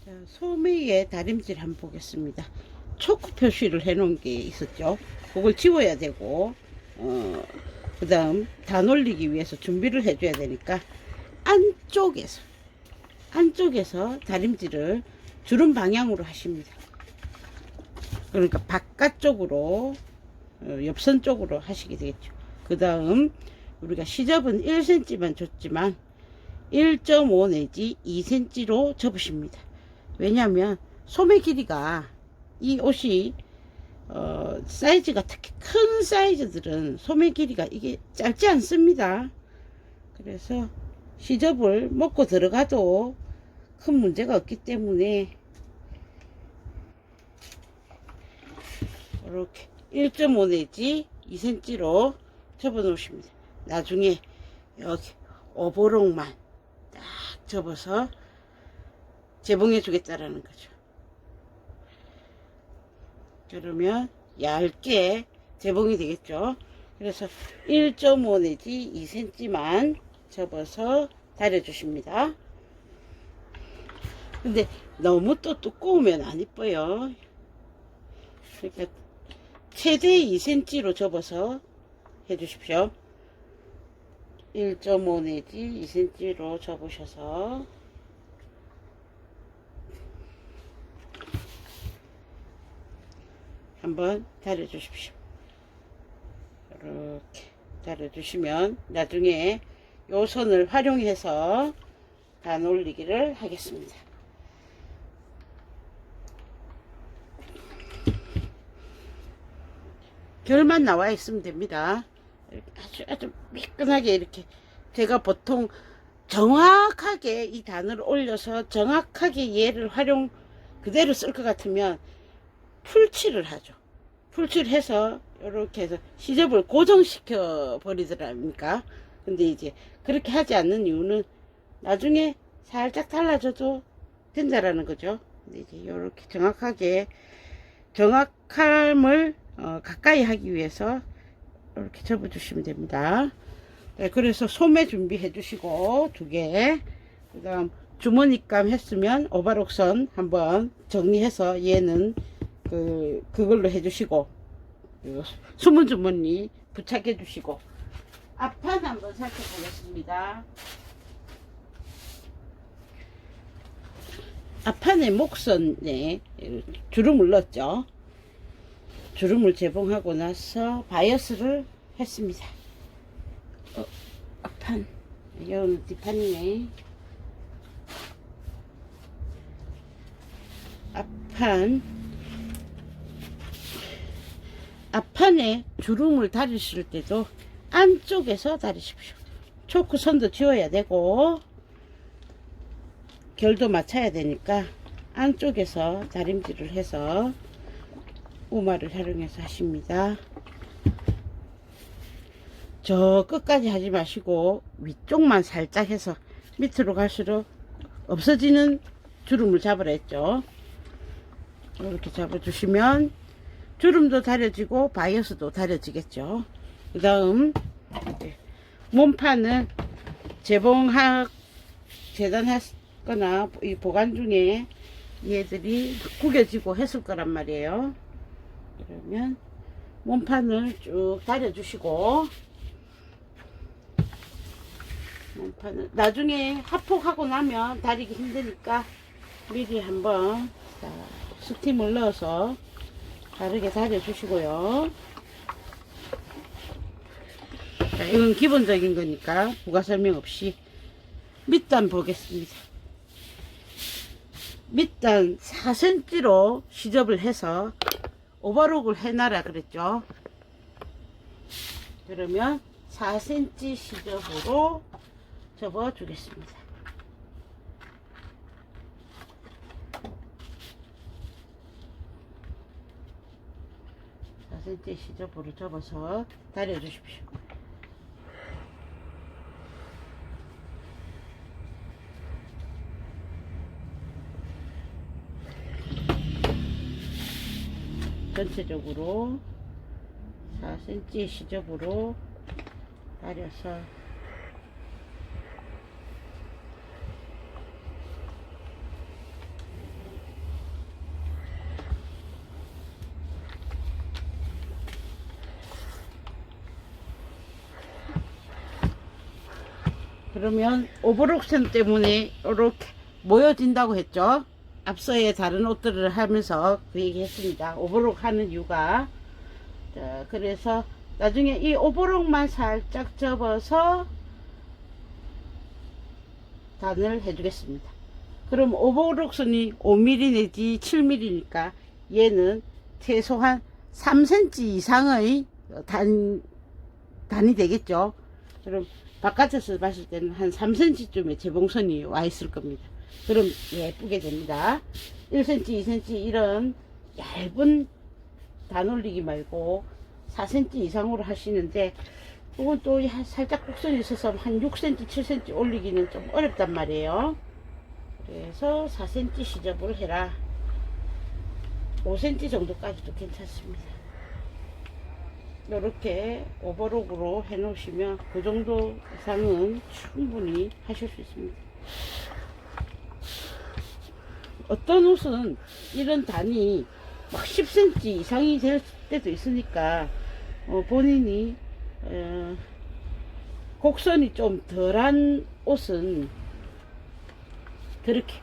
자, 소매의 다림질 한번 보겠습니다. 초크 표시를 해 놓은 게 있었죠. 그걸 지워야 되고, 그 다음 다 놀리기 위해서 준비를 해줘야 되니까 안쪽에서 다림질을 주름 방향으로 하십니다. 그러니까 바깥쪽으로, 옆선 쪽으로 하시게 되겠죠. 그 다음 우리가 시접은 1cm만 줬지만 1.5 내지 2cm로 접으십니다. 왜냐하면 소매 길이가 이 옷이 사이즈가 특히 큰 사이즈들은 소매 길이가 이게 짧지 않습니다. 그래서 시접을 먹고 들어가도 큰 문제가 없기 때문에 이렇게 1.5 내지 2cm로 접어 놓으십니다. 나중에 여기 오버록만 딱 접어서 재봉해 주겠다라는 거죠. 그러면 얇게 재봉이 되겠죠. 그래서 1.5 내지 2cm만 접어서 다려 주십니다. 근데 너무 또 두꺼우면 안 이뻐요. 그러니까 최대 2cm로 접어서 해 주십시오. 1.5 내지 2cm로 접으셔서 한번 다려 주십시오. 이렇게 다려 주시면 나중에 요 선을 활용해서 다 놀리기를 하겠습니다. 결만 나와 있으면 됩니다. 아주 미끈하게 이렇게 제가 보통 정확하게 이 단을 올려서 정확하게 얘를 활용 그대로 쓸 것 같으면 풀칠을 하죠. 풀칠을 해서 이렇게 해서 시접을 고정시켜 버리더랍니까. 근데 이제 그렇게 하지 않는 이유는 나중에 살짝 달라져도 된다라는 거죠. 근데 이제 이렇게 정확함을 가까이 하기 위해서 이렇게 접어 주시면 됩니다. 네, 그래서 소매 준비해 주시고 2개, 그 다음 주머니감 했으면 오바록선 한번 정리해서 얘는 그걸로 해 주시고 숨은 주머니 부착해 주시고 앞판 한번 살펴보겠습니다. 앞판에 목선에 주름을 넣었죠. 주름을 재봉하고 나서 바이어스를 했습니다. 앞판, 이건 뒷판이네. 앞판에 주름을 다리실 때도 안쪽에서 다리십시오. 초크선도 지워야 되고 결도 맞춰야 되니까 안쪽에서 다림질을 해서 우마를 활용해서 하십니다. 저 끝까지 하지 마시고 위쪽만 살짝 해서 밑으로 갈수록 없어지는 주름을 잡으라 했죠. 이렇게 잡아주시면 주름도 다려지고 바이어스도 다려지겠죠. 그 다음 몸판은 재단하거나 이 보관 중에 얘들이 구겨지고 했을 거란 말이에요. 그러면 몸판을 쭉 다려주시고 몸판을 나중에 합폭하고 나면 다리기 힘드니까 미리 한번 스팀을 넣어서 다르게 다려주시고요. 자, 이건 기본적인 거니까 부가 설명 없이 밑단 보겠습니다. 밑단 4cm로 시접을 해서 오버록을 해놔라 그랬죠. 그러면 4cm 시접으로 접어 주겠습니다. 4cm 시접으로 접어서 다려 주십시오. 전체적으로 4cm 시접으로 다려서 그러면 오버록선 때문에 이렇게 모여진다고 했죠. 앞서의 다른 옷들을 하면서 그 얘기 했습니다. 오버록 하는 이유가. 자, 그래서 나중에 이 오버록만 살짝 접어서 단을 해주겠습니다. 그럼 오버록선이 5mm 내지 7mm니까 얘는 최소한 3cm 이상의 단이 되겠죠. 그럼 바깥에서 봤을 때는 한 3cm쯤의 재봉선이 와 있을 겁니다. 그럼 예쁘게 됩니다. 1cm, 2cm 이런 얇은 단 올리기 말고 4cm 이상으로 하시는데, 그건 또 살짝 곡선이 있어서 한 6cm, 7cm 올리기는 좀 어렵단 말이에요. 그래서 4cm 시접을 해라. 5cm 정도까지도 괜찮습니다. 이렇게 오버록으로 해 놓으시면 그 정도 이상은 충분히 하실 수 있습니다. 어떤 옷은 이런 단이 막 10cm 이상이 될 때도 있으니까 본인이 곡선이 좀 덜한 옷은 그렇게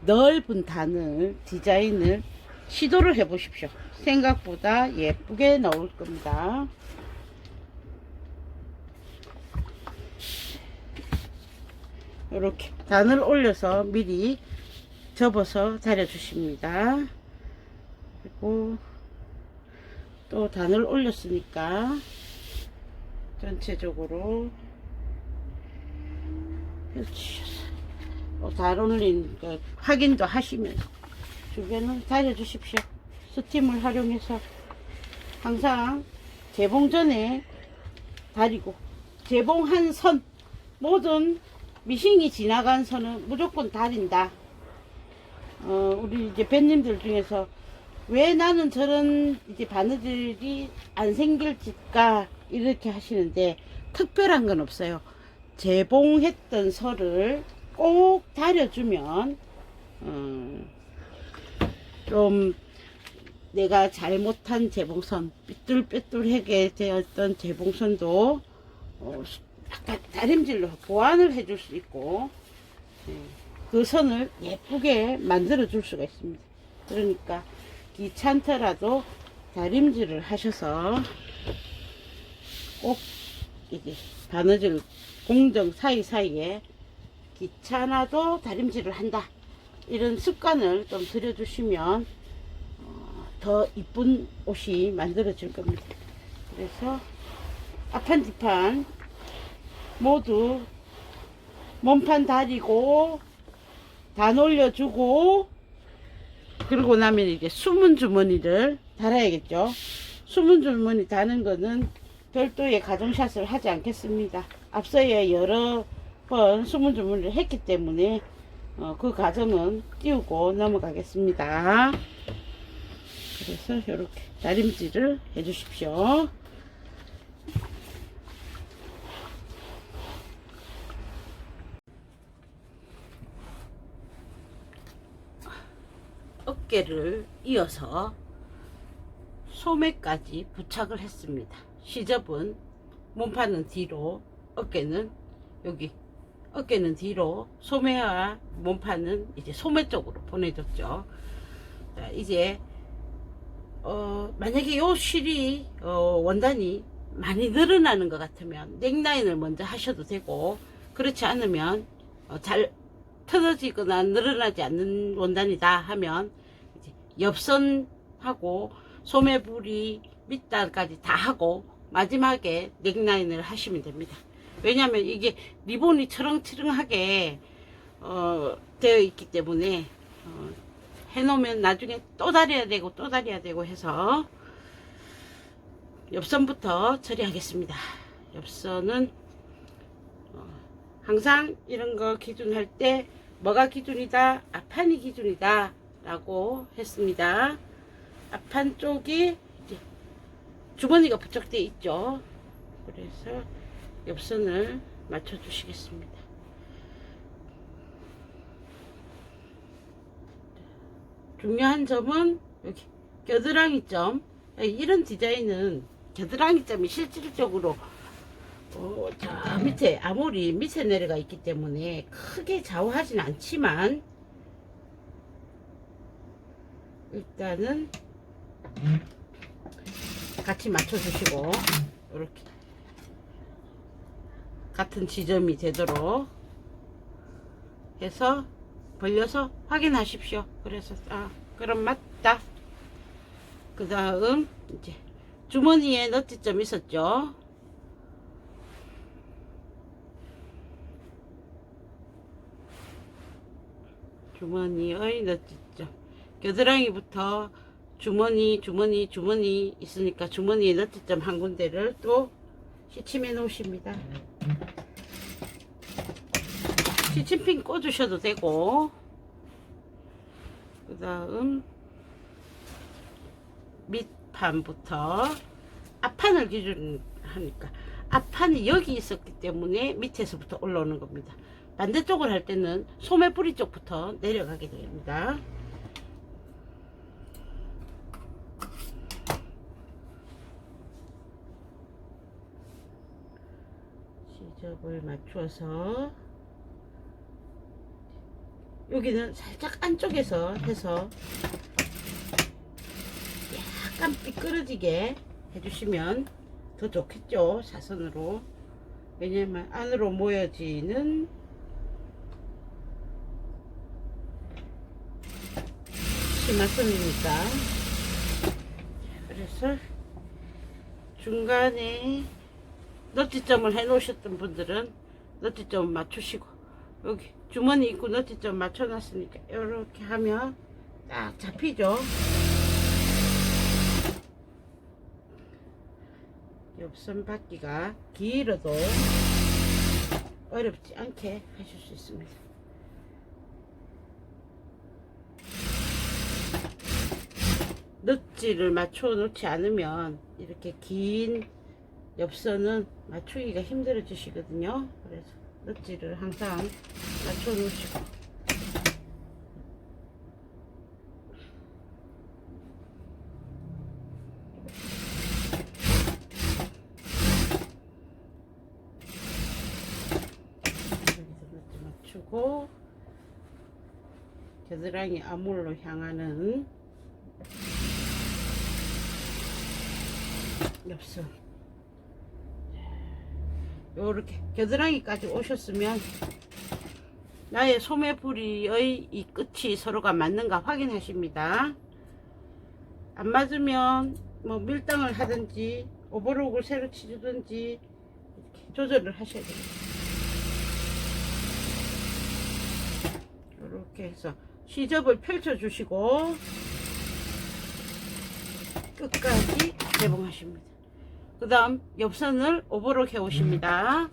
넓은 단을 디자인을 시도를 해 보십시오. 생각보다 예쁘게 나올 겁니다. 이렇게 단을 올려서 미리 접어서 다려 주십니다. 그리고 또 단을 올렸으니까 전체적으로 단 올린 그 확인도 하시면서 주변을 다려 주십시오. 스팀을 활용해서 항상 재봉 전에 다리고, 재봉한 선, 모든 미싱이 지나간 선은 무조건 다린다. 우리 이제 밴님들 중에서 왜 나는 저런 이제 바느질이 안 생길까 이렇게 하시는데, 특별한 건 없어요. 재봉했던 선을 꼭 다려주면 좀 내가 잘못한 재봉선, 삐뚤빼뚤하게 되었던 재봉선도 약간 다림질로 보완을 해줄 수 있고, 그 선을 예쁘게 만들어 줄 수가 있습니다. 그러니까 귀찮더라도 다림질을 하셔서 꼭 이게 바느질 공정 사이사이에 귀찮아도 다림질을 한다, 이런 습관을 좀 들여주시면 더 이쁜 옷이 만들어질 겁니다. 그래서 앞판 뒷판 모두 몸판 다리고 단 올려주고, 그러고 나면 이제 숨은 주머니를 달아야겠죠. 숨은 주머니 다는 거는 별도의 가정샷을 하지 않겠습니다. 앞서야 여러 번 숨은 주머니를 했기 때문에 그 과정은 띄우고 넘어가겠습니다. 그래서 이렇게 다림질을 해 주십시오. 어깨를 이어서 소매까지 부착을 했습니다. 시접은 몸판은 뒤로, 어깨는 여기, 어깨는 뒤로, 소매와 몸판은 이제 소매 쪽으로 보내줬죠. 자, 이제 만약에 요 실이 원단이 많이 늘어나는 것 같으면 넥라인을 먼저 하셔도 되고, 그렇지 않으면 잘 틀어지거나 늘어나지 않는 원단이다 하면 이제 옆선하고 소매부리 밑단까지 다 하고 마지막에 넥라인을 하시면 됩니다. 왜냐하면 이게 리본이 철렁철렁하게 되어 있기 때문에 해놓으면 나중에 또 다려야 되고 또 다려야 되고 해서 옆선부터 처리하겠습니다. 옆선은 항상 이런 거 기준할 때 뭐가 기준이다, 앞판이 기준이다 라고 했습니다. 앞판 쪽이 이제 주머니가 부착되어 있죠. 그래서 옆선을 맞춰 주시겠습니다. 중요한 점은 여기 겨드랑이 점, 이런 디자인은 겨드랑이 점이 실질적으로 저 밑에 아무리 밑에 내려가 있기 때문에 크게 좌우하진 않지만 일단은 같이 맞춰주시고 이렇게 같은 지점이 되도록 해서 벌려서 확인하십시오. 그래서 그럼 맞다. 그 다음 이제 주머니에 너트점 있었죠. 주머니의 너트점, 겨드랑이부터 주머니 있으니까 주머니에 너트점 한 군데를 또 시침해 놓으십니다. 시침핀 꽂으셔도 되고, 그 다음 밑판부터 앞판을 기준으로 하니까 앞판이 여기 있었기 때문에 밑에서부터 올라오는 겁니다. 반대쪽을 할 때는 소매뿌리 쪽부터 내려가게 됩니다. 시접을 맞춰서 여기는 살짝 안쪽에서 해서 약간 삐끄러지게 해주시면 더 좋겠죠. 사선으로. 왜냐면 안으로 모여지는 치마선이니까. 그래서 중간에 너트점을 해 놓으셨던 분들은 너트점 맞추시고, 여기 주머니 있고 너트점 맞춰 놨으니까 이렇게 하면 딱 잡히죠. 옆선 받기가 길어도 어렵지 않게 하실 수 있습니다. 넛지를 맞춰 놓지 않으면 이렇게 긴 옆선은 맞추기가 힘들어지시거든요. 그래서 넛지를 항상 맞춰 놓으시고, 맞추고 겨드랑이 아몰로 향하는 옆선, 요렇게 겨드랑이까지 오셨으면 나의 소매부리의 이 끝이 서로가 맞는가 확인하십니다. 안 맞으면 뭐 밀당을 하든지 오버록을 새로 치주든지 이렇게 조절을 하셔야 됩니다. 이렇게 해서 시접을 펼쳐 주시고 끝까지 개봉하십니다. 그 다음 옆선을 오버록 해 오십니다.